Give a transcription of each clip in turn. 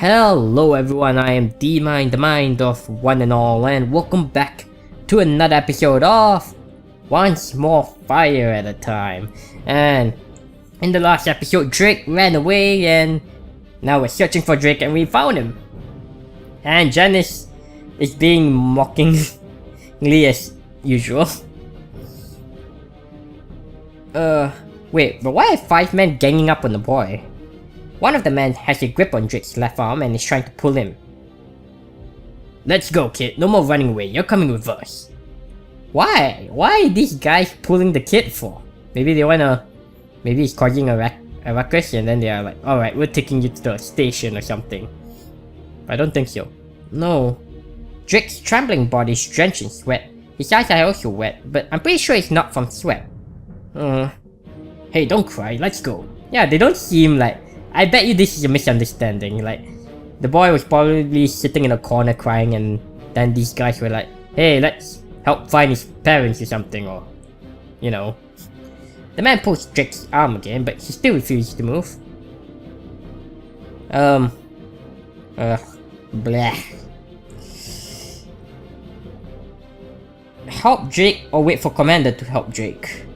Hello everyone, I am D-Mind, the mind of one and all, and welcome back to another episode of One Small Fire at a Time. And in the last episode, Drake ran away, and now we're searching for Drake and we found him. And Janice is being mockingly as usual. Wait, but why are 5 men ganging up on the boy? One of the men has a grip on Drake's left arm and is trying to pull him. Let's go, kid. No more running away. You're coming with us. Why? Why are these guys pulling the kid for? Maybe they wanna... Maybe he's causing a ruckus and then they are like, alright, we're taking you to the station or something. I don't think so. No. Drake's trembling body is drenched in sweat. His eyes are also wet, but I'm pretty sure it's not from sweat. Hey, don't cry. Let's go. Yeah, they don't seem like... I bet you this is a misunderstanding. Like, the boy was probably sitting in a corner crying, and then these guys were like, hey, let's help find his parents or something, or, you know. The man pulls Drake's arm again, but he still refuses to move. Blah. Help Drake or wait for Commander to help Drake?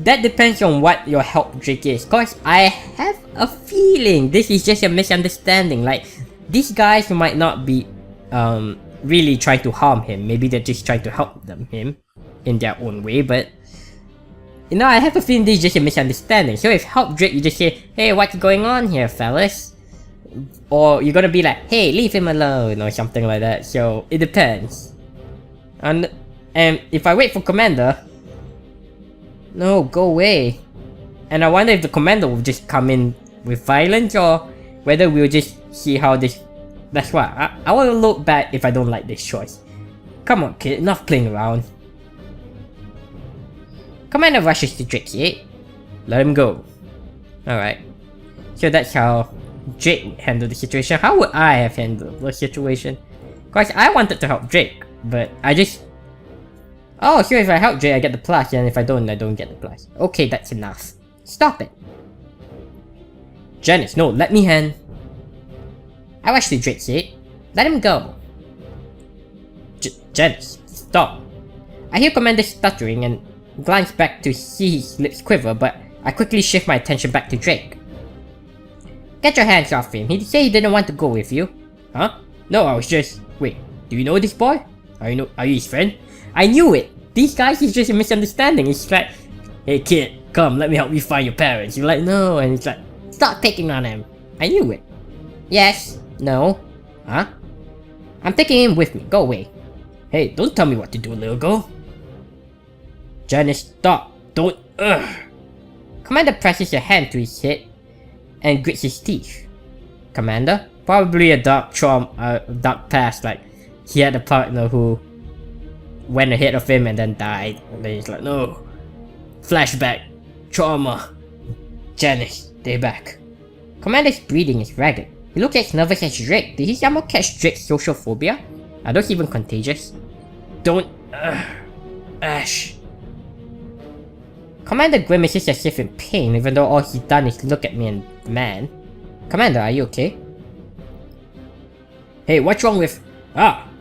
That depends on what your help Drake is, cause I have a feeling this is just a misunderstanding. Like, these guys might not be really trying to harm him. Maybe they're just trying to help him in their own way, but you know, I have a feeling this is just a misunderstanding. So if help Drake, you just say, hey, what's going on here, fellas? Or you're gonna be like, hey, leave him alone, or something like that. So it depends. And if I wait for Commander, no, go away. And I wonder if the Commander will just come in with violence, or whether we'll just see how this... That's why I want to look back if I don't like this choice. Come on, kid, enough playing around. Commander rushes to Drake's aid. Let him go. Alright. So that's how Drake would handle the situation. How would I have handled the situation? Cause I wanted to help Drake, but I just... Oh, so if I help Drake, I get the plus, and if I don't get the plus. Okay, that's enough. Stop it. Janice, no, let me hand. I rush to Drake's aid. Let him go. Janice, stop. I hear Commander stuttering and glance back to see his lips quiver, but I quickly shift my attention back to Drake. Get your hands off him. He said he didn't want to go with you. Huh? No, I was just... Wait, do you know this boy? Are you his friend? I knew it! These guys is just a misunderstanding. It's like, hey kid, come, let me help you find your parents. You're like, no, and it's like, stop picking on him. I knew it. Yes. No. Huh? I'm taking him with me. Go away. Hey, don't tell me what to do, little girl. Janice, stop. Don't. Ugh. Commander presses a hand to his head and grits his teeth. Commander? Probably a dark past, like he had a partner who went ahead of him and then died. And then he's like, no. Flashback. Trauma. Janice, they're back. Commander's breathing is ragged. He looks as nervous as Drake. Did he somehow catch Drake's social phobia? Are those even contagious? Don't... Ash. Commander grimaces as if in pain, even though all he's done is look at me and man. Commander, are you okay? Hey, what's wrong with...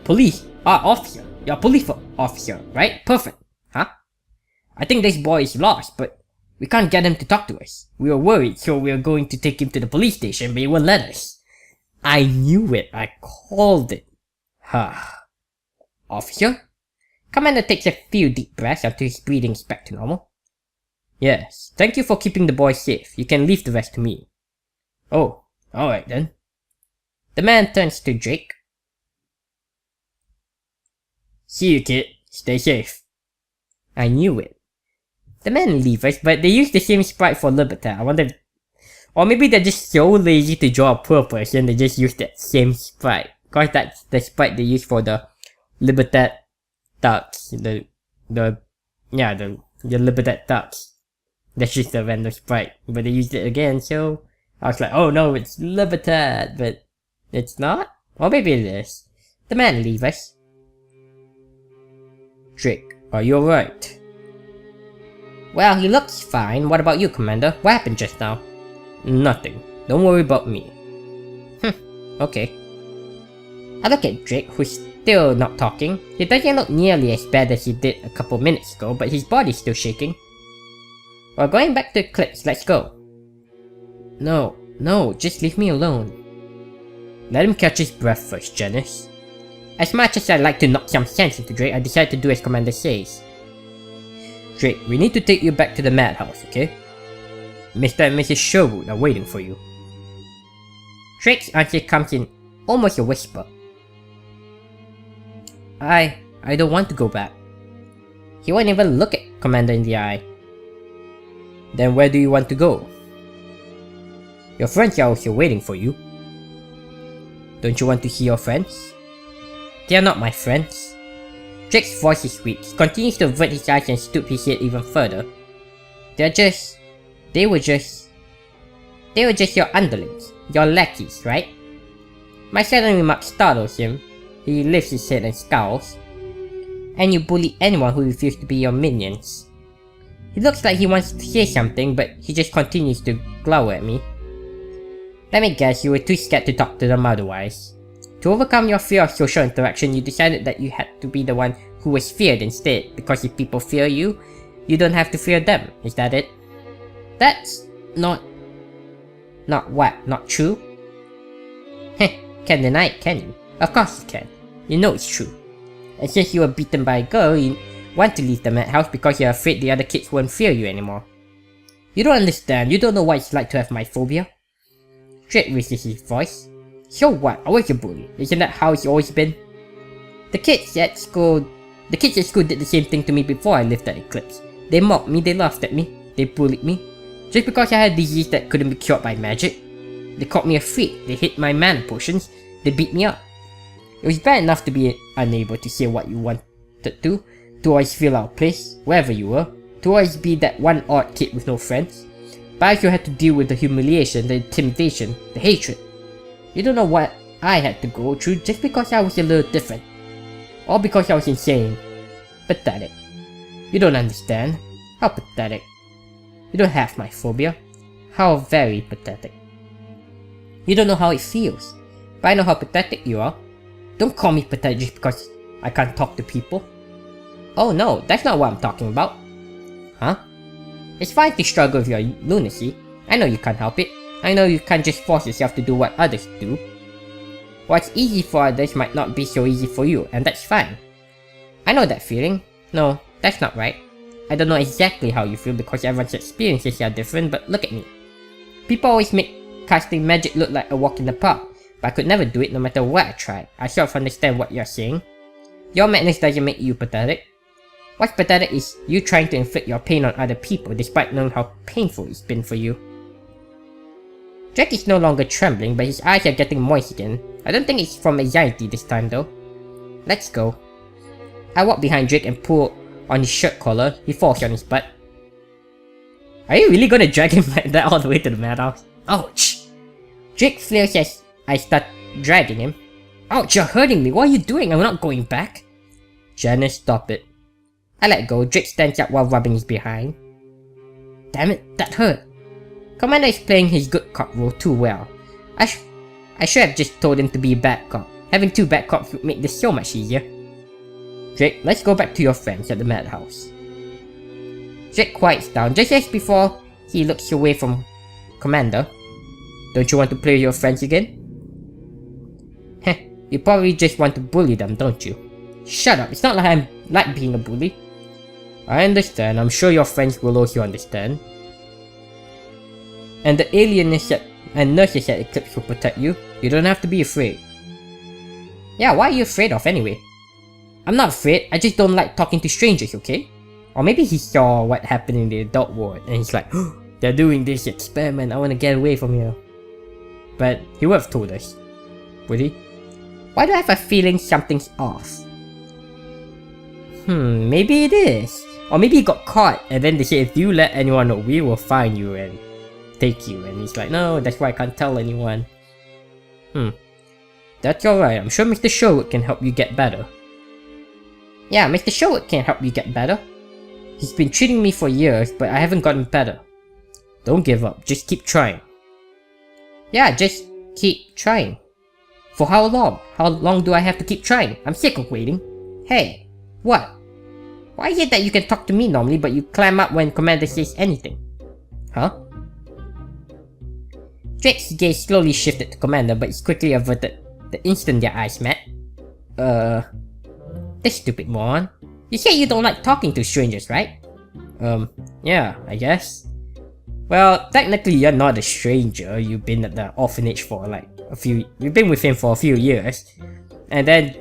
police. Officer. You're a police officer, right? Perfect. Huh? I think this boy is lost, but we can't get him to talk to us. We were worried, so we were going to take him to the police station, but he wouldn't let us. I knew it. I called it. Officer? Commander takes a few deep breaths until his breathing is back to normal. Yes, thank you for keeping the boy safe. You can leave the rest to me. Oh, alright then. The man turns to Drake. See you, kid. Stay safe. I knew it. The men leave us, but they use the same sprite for Libertad. I wonder if... Or maybe they're just so lazy to draw a purpose and they just use that same sprite. Cause that's the sprite they use for the Libertad Tux. The Libertad Tux. That's just a random sprite. But they used it again, so... I was like, oh no, it's Libertad, but... It's not? Or maybe it is. The men leave us. Drake, are you alright? Well, he looks fine. What about you, Commander? What happened just now? Nothing. Don't worry about me. Okay. I look at Drake, who's still not talking. He doesn't look nearly as bad as he did a couple minutes ago, but his body's still shaking. Well, going back to Eclipse, let's go. No, just leave me alone. Let him catch his breath first, Janice. As much as I'd like to knock some sense into Drake, I decide to do as Commander says. Drake, we need to take you back to the madhouse, okay? Mr. and Mrs. Sherwood are waiting for you. Drake's answer comes in almost a whisper. I don't want to go back. He won't even look at Commander in the eye. Then where do you want to go? Your friends are also waiting for you. Don't you want to see your friends? They are not my friends. Drake's voice is weak. He continues to avert his eyes and stoop his head even further. They were just your underlings, your lackeys, right? My sudden remark startles him. He lifts his head and scowls. And you bully anyone who refuses to be your minions. He looks like he wants to say something, but he just continues to glower at me. Let me guess, you were too scared to talk to them otherwise. To overcome your fear of social interaction, you decided that you had to be the one who was feared instead, because if people fear you, you don't have to fear them, is that it? That's not what? Not true? Heh, can't deny it, can you? Of course you can. You know it's true. And since you were beaten by a girl, you want to leave the madhouse because you're afraid the other kids won't fear you anymore. You don't understand, you don't know what it's like to have my phobia. Drake raises his voice. So what? I was a bully. Isn't that how it's always been? The kids at school did the same thing to me before I left that Eclipse. They mocked me, they laughed at me, they bullied me. Just because I had a disease that couldn't be cured by magic. They called me a freak, they hid my mana potions, they beat me up. It was bad enough to be unable to say what you wanted to always feel out of place, wherever you were, to always be that one odd kid with no friends. But I also had to deal with the humiliation, the intimidation, the hatred. You don't know what I had to go through just because I was a little different. Or because I was insane. Pathetic. You don't understand. How pathetic. You don't have my phobia. How very pathetic. You don't know how it feels. But I know how pathetic you are. Don't call me pathetic just because I can't talk to people. Oh no, that's not what I'm talking about. Huh? It's fine to struggle with your lunacy. I know you can't help it. I know you can't just force yourself to do what others do. What's easy for others might not be so easy for you, and that's fine. I know that feeling. No, that's not right. I don't know exactly how you feel because everyone's experiences are different, but look at me. People always make casting magic look like a walk in the park, but I could never do it no matter what I tried. I sort of understand what you're saying. Your madness doesn't make you pathetic. What's pathetic is you trying to inflict your pain on other people despite knowing how painful it's been for you. Drake is no longer trembling, but his eyes are getting moist again. I don't think it's from anxiety this time though. Let's go. I walk behind Drake and pull on his shirt collar. He falls on his butt. Are you really gonna drag him like that all the way to the madhouse? Ouch! Drake flares as I start dragging him. Ouch, you're hurting me. What are you doing? I'm not going back. Janice, stop it. I let go. Drake stands up while rubbing his behind. Damn it, that hurt. Commander is playing his good cop role too well. I should have just told him to be a bad cop. Having two bad cops would make this so much easier. Drake, let's go back to your friends at the madhouse. Drake quiets down just as before he looks away from Commander. Don't you want to play with your friends again? Heh, you probably just want to bully them, don't you? Shut up, it's not like I'm like being a bully. I understand, I'm sure your friends will also understand. And the aliens and nurses at Eclipse will protect you. You don't have to be afraid. Yeah, what are you afraid of anyway? I'm not afraid, I just don't like talking to strangers, okay? Or maybe he saw what happened in the adult world and he's like, oh, they're doing this experiment, I want to get away from here. But he would have told us. Would he? Why do I have a feeling something's off? Maybe it is. Or maybe he got caught and then they say if you let anyone know, we will find you and take you. And he's like, no, that's why I can't tell anyone. That's alright, I'm sure Mr. Sherwood can help you get better. Yeah, Mr. Sherwood can help you get better. He's been treating me for years, but I haven't gotten better. Don't give up, just keep trying. Yeah, just keep trying. For how long? How long do I have to keep trying? I'm sick of waiting. Hey, what? Why is it that you can talk to me normally but you climb up when Commander says anything? Huh? Drake's gaze slowly shifted to Commander but he quickly averted the instant their eyes met. This stupid moron. You say you don't like talking to strangers, right? Yeah, I guess. Well, technically you're not a stranger. You've been at the orphanage for like you've been with him for a few years. And then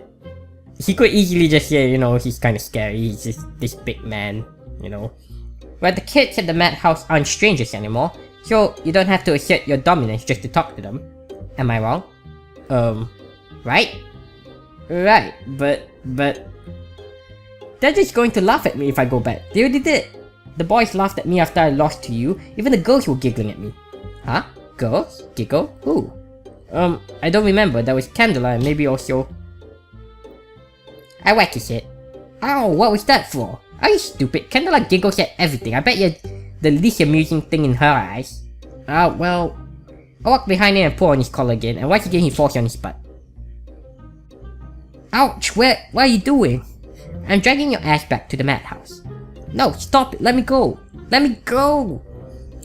he could easily just say, you know, he's kind of scary, he's just this big man, you know. But the kids at the madhouse aren't strangers anymore, so you don't have to assert your dominance just to talk to them. Am I wrong? Right? Right, but... They're just going to laugh at me if I go back. They already did. The boys laughed at me after I lost to you, even the girls were giggling at me. Huh? Girls? Giggle? Who? I don't remember, there was Candela and maybe also... I whacked his head. Ow, what was that for? Are you stupid? Candela giggles at everything. I bet you're the least amusing thing in her eyes. Well... I walked behind him and pulled on his collar again, and once again he falls on his butt. Ouch, what are you doing? I'm dragging your ass back to the madhouse. No, stop it, let me go! Let me go!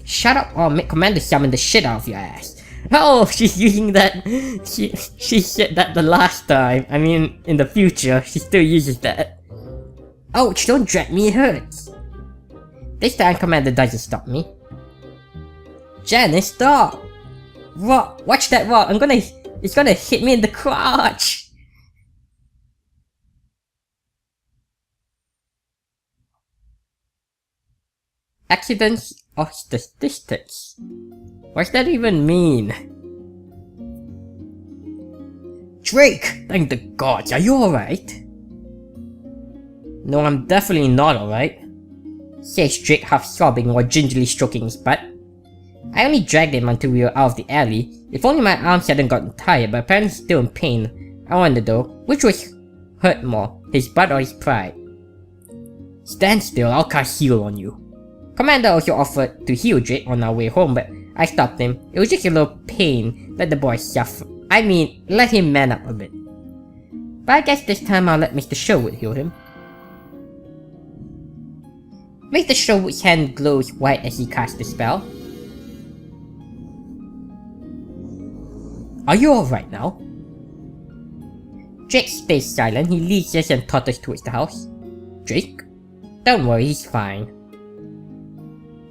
Shut up or I'll make Commander summon the shit out of your ass. Oh, she's using that. She said that the last time. I mean, in the future, she still uses that. Ouch, don't drag me, it hurts. This time Commander doesn't stop me. Janice, stop! What? Watch that rock, it's gonna hit me in the crotch! Accidents of statistics. What's that even mean? Drake! Thank the gods, are you alright? No, I'm definitely not alright, says Drake half sobbing while gingerly stroking his butt. I only dragged him until we were out of the alley. If only my arms hadn't gotten tired, but apparently still in pain. I wonder though, which was hurt more, his butt or his pride? Stand still, I'll cast heal on you. Commander also offered to heal Drake on our way home, but I stopped him. It was just a little pain. Let the boy suffer. I mean, let him man up a bit. But I guess this time I'll let Mr. Sherwood heal him. Mr. Sherwood's hand glows white as he casts the spell. Are you alright now? Drake stays silent. He leads us and totters towards the house. Drake? Don't worry, he's fine.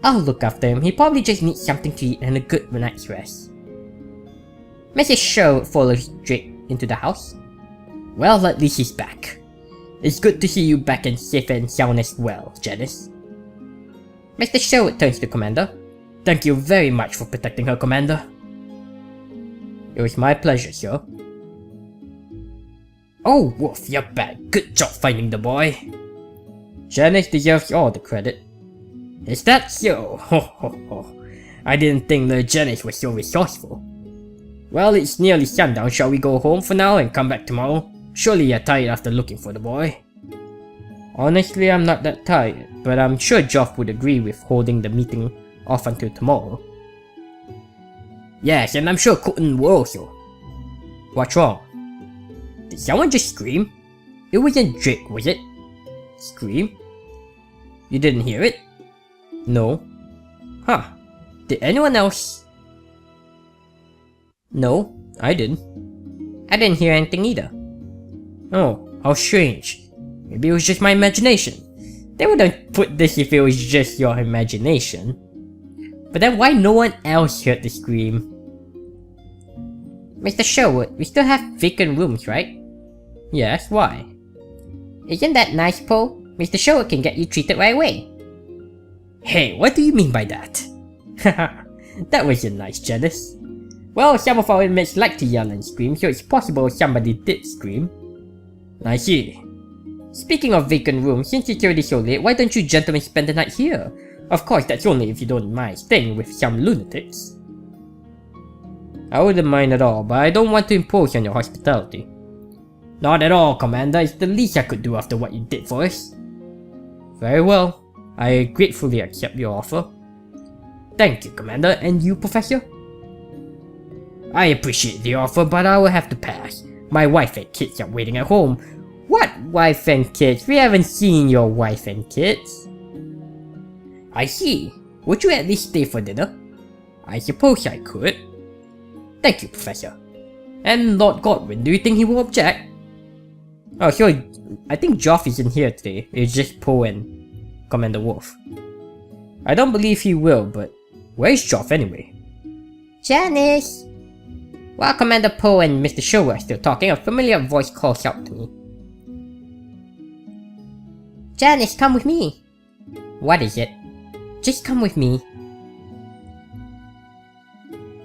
I'll look after him. He probably just needs something to eat and a good night's rest. Mrs. Sherwood follows Drake into the house. Well, at least he's back. It's good to see you back and safe and sound as well, Janice. Mr. Sherwood turns to Commander. Thank you very much for protecting her, Commander. It was my pleasure, sir. Oh, Wolf, you're back. Good job finding the boy. Janice deserves all the credit. Is that so? Ho ho ho. I didn't think the Janice was so resourceful. Well, it's nearly sundown. Shall we go home for now and come back tomorrow? Surely you're tired after looking for the boy. Honestly, I'm not that tired, but I'm sure Joff would agree with holding the meeting off until tomorrow. Yes, and I'm sure Colton will also. What's wrong? Did someone just scream? It wasn't Drake, was it? Scream? You didn't hear it? No. Huh. Did anyone else? No, I didn't. I didn't hear anything either. Oh, how strange. Maybe it was just my imagination. They wouldn't put this if it was just your imagination. But then why no one else heard the scream? Mr. Sherwood, we still have vacant rooms, right? Yes, why? Isn't that nice, Poe? Mr. Sherwood can get you treated right away. Hey, what do you mean by that? Haha, that wasn't nice, Janice. Well, some of our inmates like to yell and scream, so it's possible somebody did scream. I see. Speaking of vacant rooms, since it's already so late, why don't you gentlemen spend the night here? Of course, that's only if you don't mind staying with some lunatics. I wouldn't mind at all, but I don't want to impose on your hospitality. Not at all, Commander. It's the least I could do after what you did for us. Very well. I gratefully accept your offer. Thank you, Commander. And you, Professor? I appreciate the offer, but I will have to pass. My wife and kids are waiting at home. What wife and kids? We haven't seen your wife and kids. I see. Would you at least stay for dinner? I suppose I could. Thank you, Professor. And Lord Godwin, do you think he will object? Oh, sure. I think Joff isn't here today. It's just Poe and Commander Wolf. I don't believe he will, but where's Joff anyway? Janice! While Commander Poe and Mr. Show are still talking, a familiar voice calls out to me. Janice, come with me! What is it? Just come with me.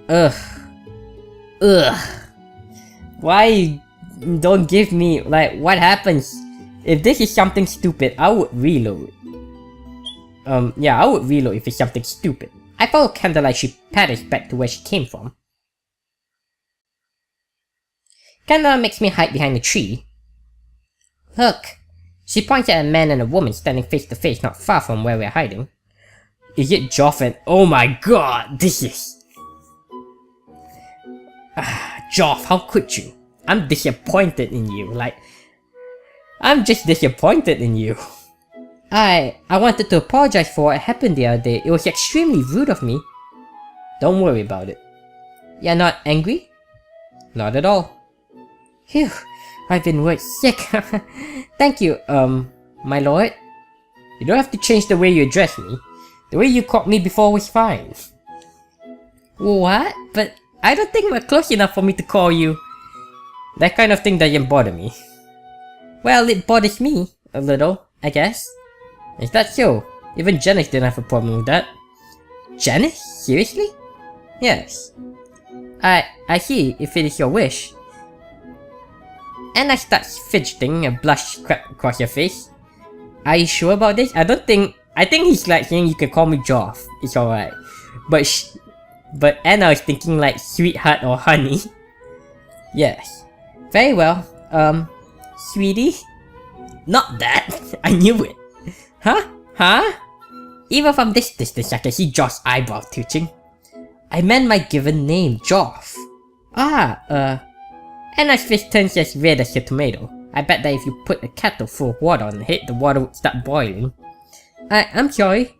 Ugh. Why don't give me, like, what happens? If this is something stupid, I would reload. Yeah, I would reload if it's something stupid. I follow Candela as she patters back to where she came from. Candela makes me hide behind a tree. Look. She points at a man and a woman standing face to face not far from where we're hiding. Is it Joff and— oh my god, this is— Joff, how could you? I'm disappointed in you, like— I'm just disappointed in you. I wanted to apologize for what happened the other day. It was extremely rude of me. Don't worry about it. You're not angry? Not at all. Phew, I've been worried sick. Thank you, my lord. You don't have to change the way you address me. The way you called me before was fine. What? But I don't think we're close enough for me to call you. That kind of thing doesn't bother me. Well, it bothers me a little, I guess. Is that so? Even Janice didn't have a problem with that. Janice? Seriously? Yes. I see, if it is your wish. Anna starts fidgeting, a blush crept across her face. Are you sure about this? I think he's like saying you can call me Joff. It's alright. But Anna is thinking like sweetheart or honey. Yes. Very well. Sweetie? Not that. I knew it. Huh? Huh? Even from this distance I can see Joff's eyebrow twitching. I meant my given name, Joff. Anna's face turns as red as a tomato. I bet that if you put a kettle full of water on it, the water would start boiling. I'm sorry.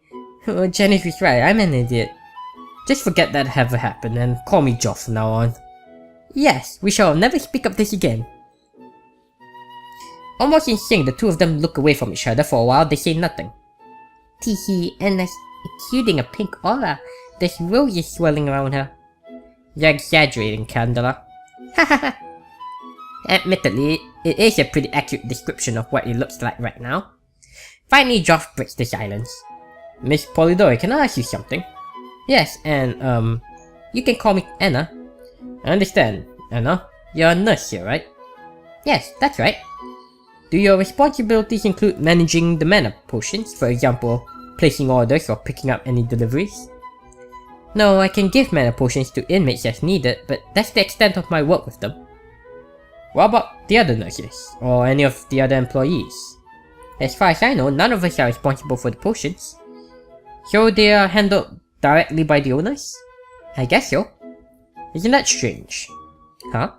Janice was right, I'm an idiot. Just forget that ever happened and call me Joff from now on. Yes, we shall never speak of this again. Almost in sync, the two of them look away from each other. For a while, they say nothing. Teehee, Anna's exuding a pink aura. There's roses swirling around her. You're exaggerating, Candela. Hahaha. Admittedly, it is a pretty accurate description of what it looks like right now. Finally, Joff breaks the silence. Miss Polidori, can I ask you something? Yes, and you can call me Anna. I understand, Anna. You're a nurse here, right? Yes, that's right. Do your responsibilities include managing the mana potions, for example, placing orders or picking up any deliveries? No, I can give mana potions to inmates as needed, but that's the extent of my work with them. What about the other nurses, or any of the other employees? As far as I know, none of us are responsible for the potions. So they are handled directly by the owners? I guess so. Isn't that strange? Huh?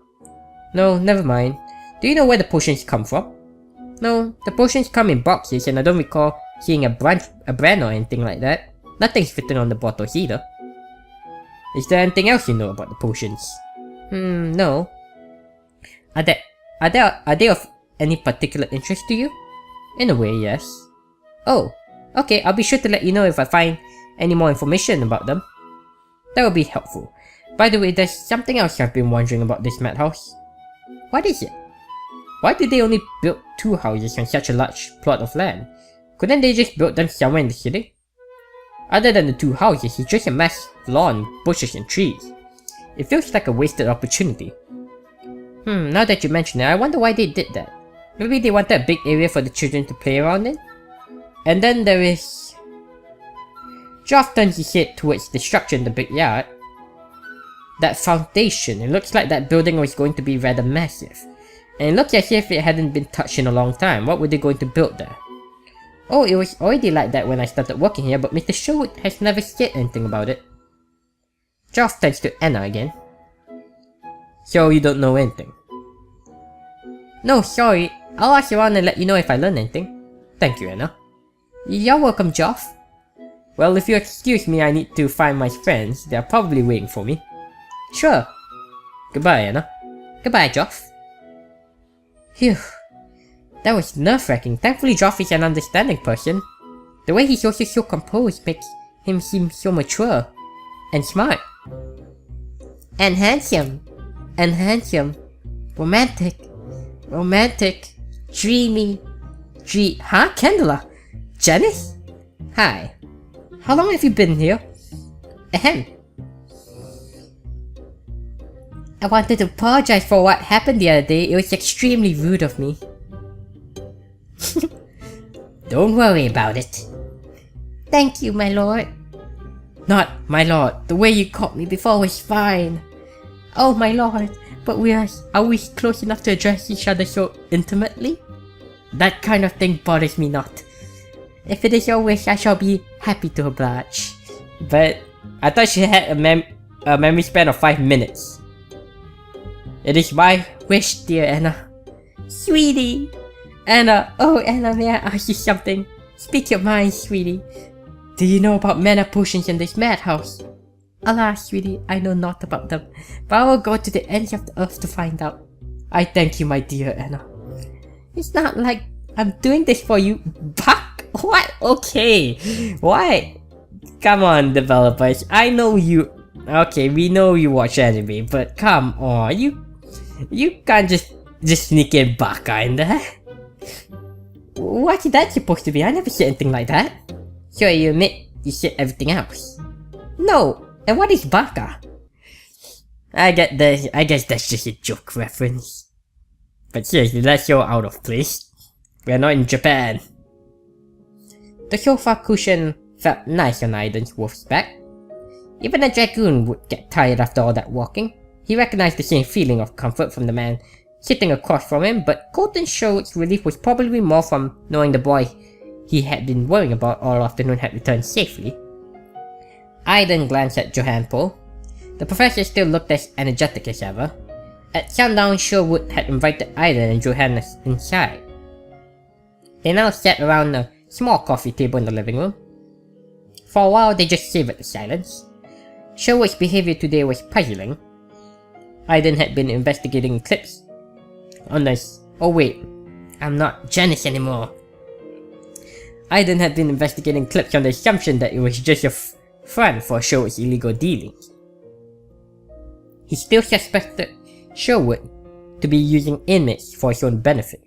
No, never mind. Do you know where the potions come from? No, the potions come in boxes and I don't recall seeing a brand or anything like that. Nothing's written on the bottles either. Is there anything else you know about the potions? No. Are they of any particular interest to you? In a way, yes. Oh, okay, I'll be sure to let you know if I find any more information about them. That will be helpful. By the way, there's something else I've been wondering about this madhouse. What is it? Why did they only build 2 houses on such a large plot of land? Couldn't they just build them somewhere in the city? Other than the 2 houses, it's just a massive lawn, bushes and trees. It feels like a wasted opportunity. Now that you mention it, I wonder why they did that. Maybe they wanted a big area for the children to play around in? And then there is... Joff turns his head towards the structure in the big yard. That foundation, it looks like that building was going to be rather massive. And it looks as if it hadn't been touched in a long time. What were they going to build there? Oh, it was already like that when I started working here, but Mr. Sherwood has never said anything about it. Joff turns to Anna again. So you don't know anything? No, sorry. I'll ask around and let you know if I learn anything. Thank you, Anna. You're welcome, Joff. Well, if you excuse me, I need to find my friends. They're probably waiting for me. Sure. Goodbye, Anna. Goodbye, Joff. Phew. That was nerve-wracking. Thankfully, Joff is an understanding person. The way he's also so composed makes him seem so mature. And smart. And handsome. And handsome. Romantic. Romantic. Dreamy. Huh? Candela? Janice? Hi. How long have you been here? Ahem. I wanted to apologize for what happened the other day. It was extremely rude of me. Don't worry about it. Thank you, my lord. Not my lord. The way you called me before was fine. Oh, my lord. But are we close enough to address each other so intimately? That kind of thing bothers me not. If it is your wish, I shall be happy to oblige. But I thought she had a memory span of 5 minutes. It is my wish, dear Anna. Sweetie! Anna, oh Anna, may I ask you something? Speak your mind, sweetie. Do you know about mana potions in this madhouse? Alas, sweetie, I know not about them, but I will go to the ends of the earth to find out. I thank you, my dear Anna. It's not like I'm doing this for you, Buck. What? Okay. What? Come on, developers. I know you. Okay, we know you watch anime, but come on, you can't just sneak in Baka in there. What's that supposed to be? I never said anything like that. So you admit you said everything else? No. And what is Baka? I guess that's just a joke reference. But seriously, that's so out of place. We're not in Japan. The sofa cushion felt nice on Aiden's wolf's back. Even a dragoon would get tired after all that walking. He recognized the same feeling of comfort from the man sitting across from him, but Colton Sherwood's relief was probably more from knowing the boy he had been worrying about all afternoon had returned safely. Aiden glanced at Johann Poe. The professor still looked as energetic as ever. At sundown, Sherwood had invited Aiden and Johann inside. They now sat around a small coffee table in the living room. For a while, they just savored the silence. Sherwood's behavior today was puzzling. Aiden had been investigating clips on this. Oh wait, I'm not Janice anymore. Aiden had been investigating clips on the assumption that it was just a front for Sherwood's illegal dealings. He still suspected Sherwood to be using inmates for his own benefit.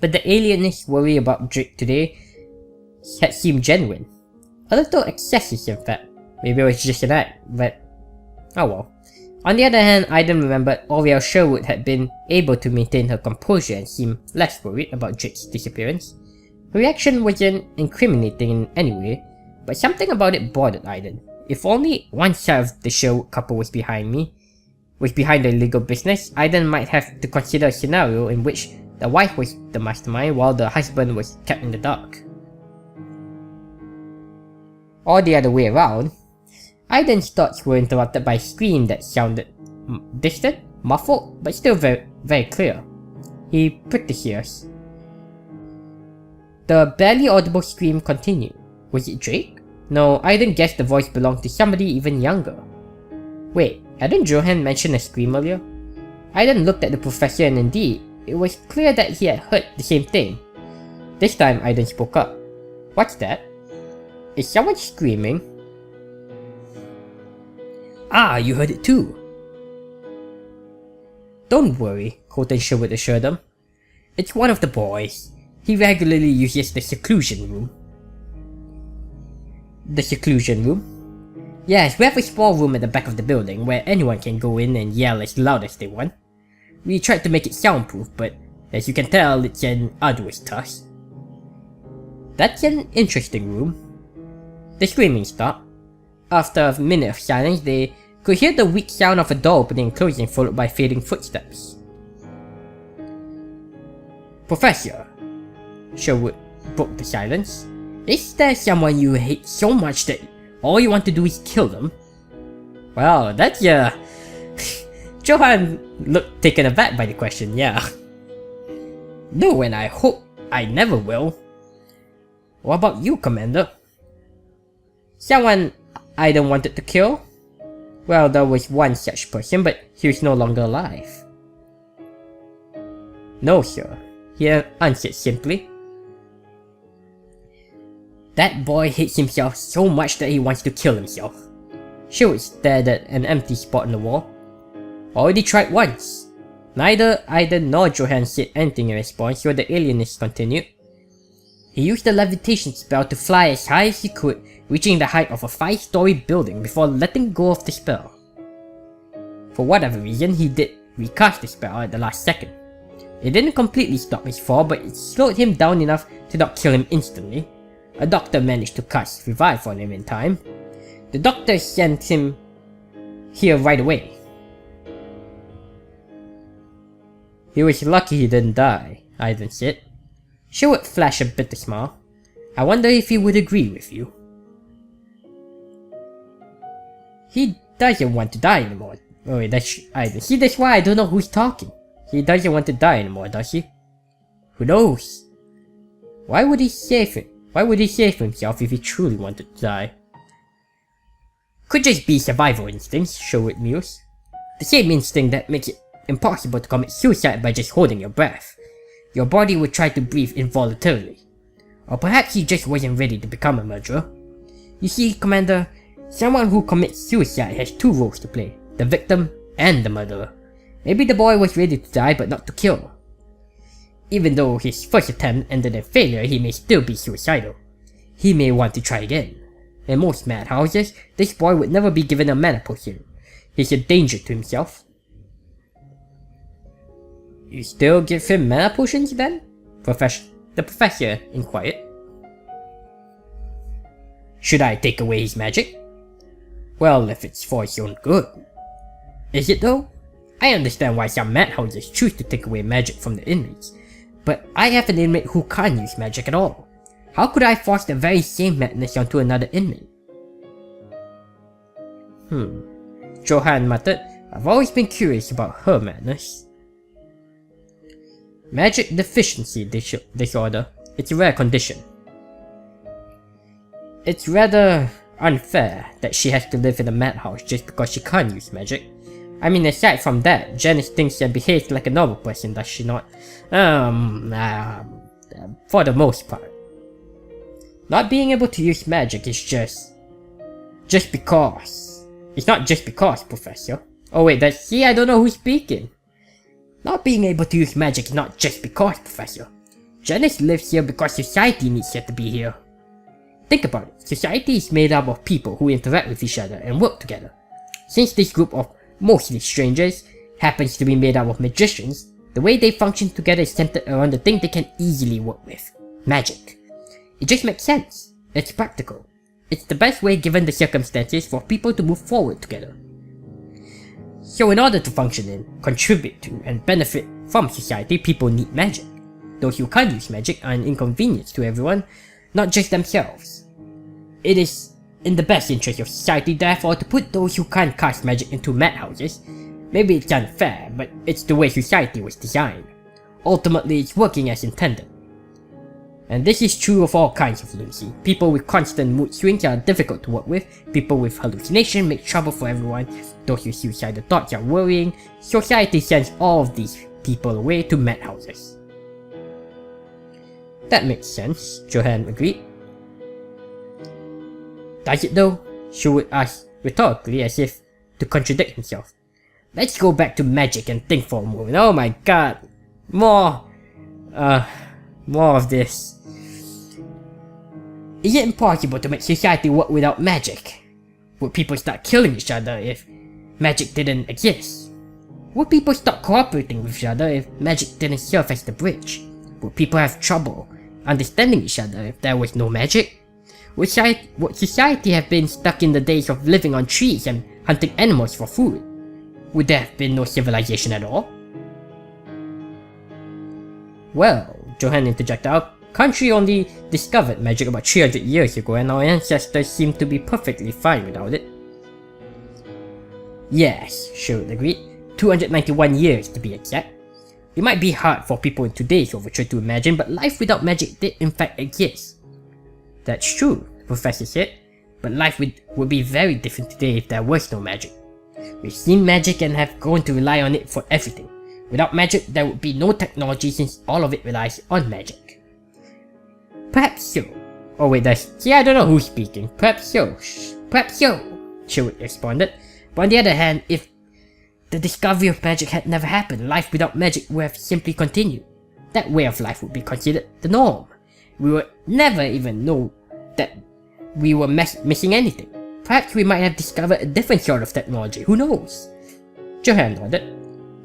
But the alienist's worry about Drake today had seemed genuine. A little excessive in fact. Maybe it was just an act, but oh well. On the other hand, Aiden remembered Oriel Sherwood had been able to maintain her composure and seemed less worried about Drake's disappearance. Her reaction wasn't incriminating in any way, but something about it bothered Aiden. If only one side of the Sherwood couple was behind the illegal business, Aiden might have to consider a scenario in which the wife was the mastermind while the husband was kept in the dark. Or the other way around. Aiden's thoughts were interrupted by a scream that sounded distant, muffled, but still very, very clear. He pricked his ears. The barely audible scream continued. Was it Drake? No, Aiden guessed the voice belonged to somebody even younger. Wait, hadn't Johann mentioned a scream earlier? Aiden looked at the professor and indeed, it was clear that he had heard the same thing. This time Aiden spoke up. What's that? Is someone screaming? Ah, you heard it too. Don't worry, Colton Sherwood assured them. It's one of the boys. He regularly uses the seclusion room. The seclusion room? Yes, we have a small room at the back of the building where anyone can go in and yell as loud as they want. We tried to make it soundproof, but as you can tell, it's an arduous task. That's an interesting room. The screaming stopped. After a minute of silence, they could hear the weak sound of a door opening and closing followed by fading footsteps. Professor, Sherwood broke the silence. Is there someone you hate so much that all you want to do is kill them? Well, that's Johan looked taken aback by the question, yeah. No, and I hope I never will. What about you, Commander? Someone I don't wanted to kill? Well, there was one such person, but he is no longer alive. No, sir, he answered simply. That boy hates himself so much that he wants to kill himself. Sherwood stared at an empty spot on the wall. Already tried once. Neither either nor Johan said anything in response, so the alienist continued. He used the levitation spell to fly as high as he could, reaching the height of a 5-story building before letting go of the spell. For whatever reason, he did recast the spell at the last second. It didn't completely stop his fall, but it slowed him down enough to not kill him instantly. A doctor managed to cast revive on him in time. The doctor sent him here right away. He was lucky he didn't die, Ivan said. Sherwood flashed a bitter smile. I wonder if he would agree with you. He doesn't want to die anymore. Oh wait, that's Ivan. See, that's why I don't know who's talking. He doesn't want to die anymore, does he? Who knows? Why would he save it? Why would he save himself if he truly wanted to die? Could just be survival instincts, Sherwood mused. The same instinct that makes it impossible to commit suicide by just holding your breath. Your body would try to breathe involuntarily. Or perhaps he just wasn't ready to become a murderer. You see, Commander, someone who commits suicide has two roles to play, the victim and the murderer. Maybe the boy was ready to die but not to kill. Even though his first attempt ended in failure, he may still be suicidal. He may want to try again. In most madhouses, this boy would never be given a mana potion. He's a danger to himself. You still give him mana potions then? The professor inquired. Should I take away his magic? Well, if it's for his own good. Is it though? I understand why some madhouses choose to take away magic from the inmates. But I have an inmate who can't use magic at all. How could I force the very same madness onto another inmate? Johan muttered. I've always been curious about her madness. Magic deficiency disorder. It's a rare condition. It's rather unfair that she has to live in a madhouse just because she can't use magic. I mean, aside from that, Janice thinks and behaves like a normal person, does she not? For the most part. Not being able to use magic is just because. It's not just because, Professor. Oh wait, see, I don't know who's speaking. Not being able to use magic is not just because, Professor. Janice lives here because society needs her to be here. Think about it. Society is made up of people who interact with each other and work together. Since this group of mostly strangers happens to be made up of magicians, the way they function together is centered around the thing they can easily work with. Magic. It just makes sense. It's practical. It's the best way given the circumstances for people to move forward together. So in order to function in, contribute to, and benefit from society, people need magic. Those who can't use magic are an inconvenience to everyone, not just themselves. It is in the best interest of society, therefore, to put those who can't cast magic into madhouses. Maybe it's unfair, but it's the way society was designed. Ultimately, it's working as intended. And this is true of all kinds of lunacy. People with constant mood swings are difficult to work with. People with hallucination make trouble for everyone. Those with suicidal thoughts are worrying. Society sends all of these people away to madhouses. That makes sense, Johan agreed. Does it though? Sherwood asked rhetorically as if to contradict himself. Let's go back to magic and think for a moment. Oh my god. More of this. Is it impossible to make society work without magic? Would people start killing each other if magic didn't exist? Would people stop cooperating with each other if magic didn't serve as the bridge? Would people have trouble understanding each other if there was no magic? Would society have been stuck in the days of living on trees and hunting animals for food? Would there have been no civilization at all? Well, Johan interjected, our country only discovered magic about 300 years ago and our ancestors seem to be perfectly fine without it. Yes, Sherwood agreed. 291 years to be exact. It might be hard for people in today's Overture to imagine, but life without magic did in fact exist. That's true, the professor said, but life would be very different today if there was no magic. We've seen magic and have grown to rely on it for everything. Without magic, there would be no technology since all of it relies on magic. Perhaps so. Oh wait, I don't know who's speaking. Perhaps so. Perhaps so, Sherwood responded. But on the other hand, if the discovery of magic had never happened, life without magic would have simply continued. That way of life would be considered the norm. We would never even know that we were missing anything. Perhaps we might have discovered a different sort of technology, who knows? Johan nodded.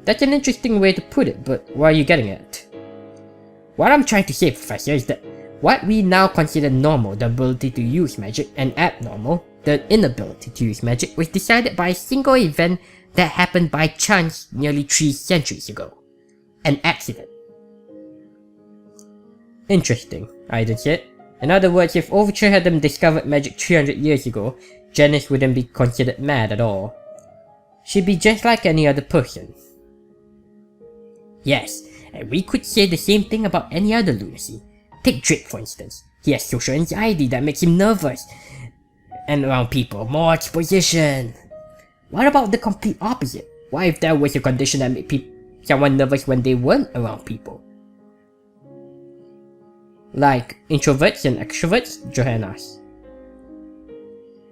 That's an interesting way to put it, but what are you getting at? What I'm trying to say, Professor, is that what we now consider normal, the ability to use magic, and abnormal, the inability to use magic, was decided by a single event that happened by chance nearly 3 centuries ago. An accident. Interesting, Aiden said. In other words, if Overture hadn't discovered magic 300 years ago, Janice wouldn't be considered mad at all. She'd be just like any other person. Yes, and we could say the same thing about any other lunacy. Take Drake for instance. He has social anxiety that makes him nervous. And around people, more exposition. What about the complete opposite? What if there was a condition that made someone nervous when they weren't around people? Like introverts and extroverts? Johan asked.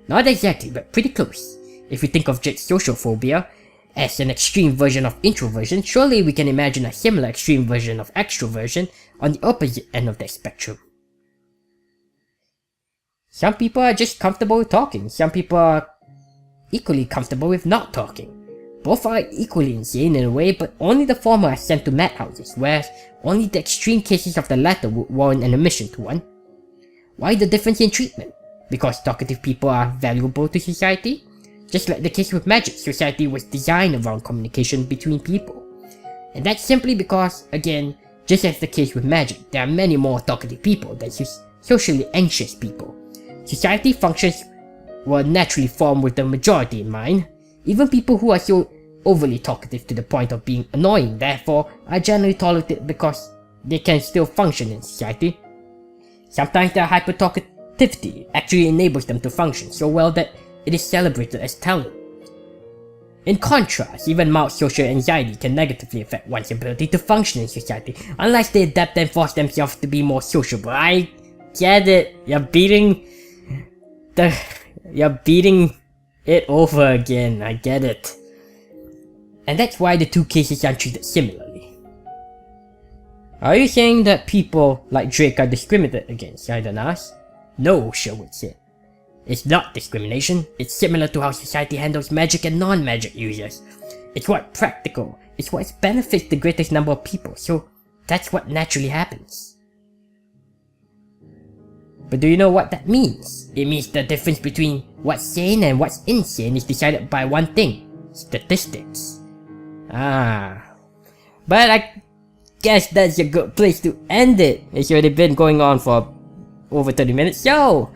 Not exactly, but pretty close. If we think of Jake's social phobia as an extreme version of introversion, surely we can imagine a similar extreme version of extroversion on the opposite end of that spectrum. Some people are just comfortable with talking, some people are equally comfortable with not talking. Both are equally insane in a way, but only the former are sent to madhouses, whereas only the extreme cases of the latter would warrant an admission to one. Why the difference in treatment? Because talkative people are valuable to society? Just like the case with magic, society was designed around communication between people. And that's simply because, again, just as the case with magic, there are many more talkative people than socially anxious people. Society functions were naturally formed with the majority in mind. Even people who are so overly talkative to the point of being annoying, therefore, are generally tolerated because they can still function in society. Sometimes their hyper-talkativity actually enables them to function so well that it is celebrated as talent. In contrast, even mild social anxiety can negatively affect one's ability to function in society, unless they adapt and force themselves to be more sociable. I get it. You're beating it over again. I get it. And that's why the two cases are treated similarly. Are you saying that people like Drake are discriminated against? Aiden asked. No, Sherwood said. It's not discrimination, it's similar to how society handles magic and non-magic users. It's what's practical, it's what benefits the greatest number of people, so that's what naturally happens. But do you know what that means? It means the difference between what's sane and what's insane is decided by one thing: statistics. But I guess that's a good place to end it. It's already been going on for over 30 minutes, so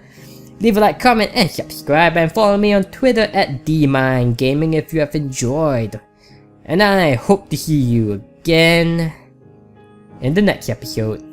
leave a like, comment, and subscribe, and follow me on Twitter at DMindGaming if you have enjoyed. And I hope to see you again in the next episode.